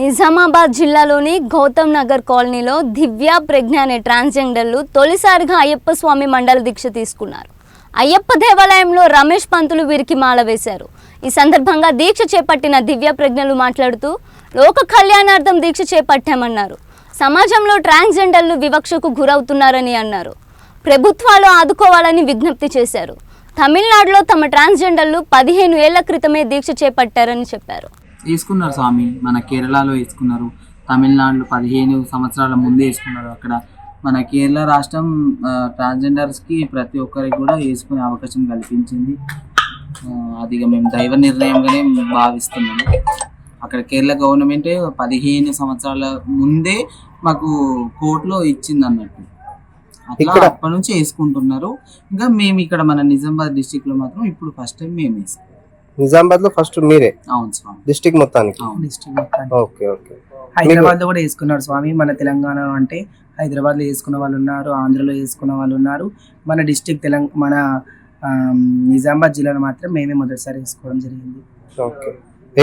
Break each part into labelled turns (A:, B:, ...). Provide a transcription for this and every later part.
A: నిజామాబాద్ జిల్లాలోని గౌతమ్ నగర్ కాలనీలో దివ్య ప్రజ్ఞ అనే ట్రాన్స్జెండర్లు తొలిసారిగా అయ్యప్ప స్వామి మండల దీక్ష తీసుకున్నారు. అయ్యప్ప దేవాలయంలో రమేష్ పంతులు వీరికి మాల వేశారు. ఈ సందర్భంగా దీక్ష చేపట్టిన దివ్య ప్రజ్ఞలు మాట్లాడుతూ లోక కళ్యాణార్థం దీక్ష చేపట్టామన్నారు. సమాజంలో ట్రాన్స్జెండర్లు వివక్షకు గురవుతున్నారని అన్నారు. ప్రభుత్వాలు ఆదుకోవాలని విజ్ఞప్తి చేశారు. తమిళనాడులో తమ ట్రాన్స్జెండర్లు 15 ఏళ్ల క్రితమే దీక్ష చేపట్టారని చెప్పారు.
B: వేసుకున్నారు స్వామి, మన కేరళలో వేసుకున్నారు, తమిళనాడులో 15 సంవత్సరాల ముందే వేసుకున్నారు. అక్కడ మన కేరళ రాష్ట్రం ట్రాన్స్జెండర్స్కి ప్రతి ఒక్కరికి కూడా వేసుకునే అవకాశం కల్పించింది. అది మేము దైవ నిర్ణయంగానే భావిస్తున్నాము. అక్కడ కేరళ గవర్నమెంట్ 15 సంవత్సరాల ముందే మాకు కోర్టులో ఇచ్చింది అన్నట్టు. అట్లా అప్పటి నుంచి వేసుకుంటున్నారు. ఇంకా మేము ఇక్కడ మన నిజామాబాద్ డిస్టిక్లో మాత్రం ఇప్పుడు ఫస్ట్ టైం మేము వేసుకున్నాం.
C: నిజామాబాద్ లో ఫస్ట్ మీరే?
B: అవును స్వామి,
C: డిస్ట్రిక్ట్ మొత్తానికి. Okay okay.
D: హైదరాబాద్ లో కూడా వేసుకున్నారు స్వామి. మన తెలంగాణ అంటే హైదరాబాద్ లో వేసుకున్న వాళ్ళు ఉన్నారు, ఆంధ్రలో వేసుకున్న వాళ్ళు ఉన్నారు. మన డిస్ట్రిక్ట్ మన నిజామాబాద్ జిల్లాలో మాత్రం మేమే మొదటిసారి వేసుకోవడం జరిగింది.
C: ఓకే,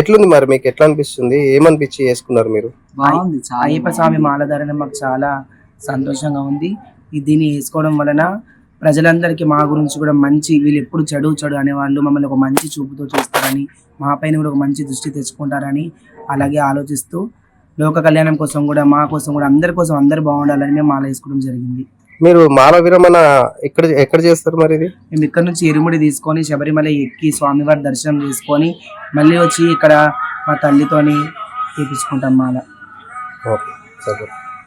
C: ఎట్లుంది మరి మీకు? ఎట్లా అనిపిస్తుంది? ఏమనిపించి వేసుకున్నారు మీరు?
B: బాగుంది.
D: అయ్యప్ప స్వామి మాలధారణ మాకు చాలా సంతోషంగా ఉంది. దీన్ని వేసుకోవడం వలన ప్రజలందరికీ మా గురించి కూడా మంచి, వీళ్ళు ఎప్పుడు చెడు అనేవాళ్ళు మమ్మల్ని ఒక మంచి చూపుతో చూస్తారని, మా పైన కూడా ఒక మంచి దృష్టి తెచ్చుకుంటారని అలాగే ఆలోచిస్తూ లోక కళ్యాణం కోసం కూడా, మా కోసం కూడా, అందరి కోసం అందరు బాగుండాలని మేము మాల వేసుకోవడం జరిగింది.
C: మీరు మాల విరమణ ఎక్కడ చేస్తారు మరి? ఇది
D: మేము ఇక్కడ నుంచి ఇరుముడి తీసుకొని శబరిమల ఎక్కి స్వామివారి దర్శనం చేసుకొని మళ్ళీ వచ్చి ఇక్కడ మా తల్లితోని తీపించుకుంటాం మాల.
C: ఓకే సరే.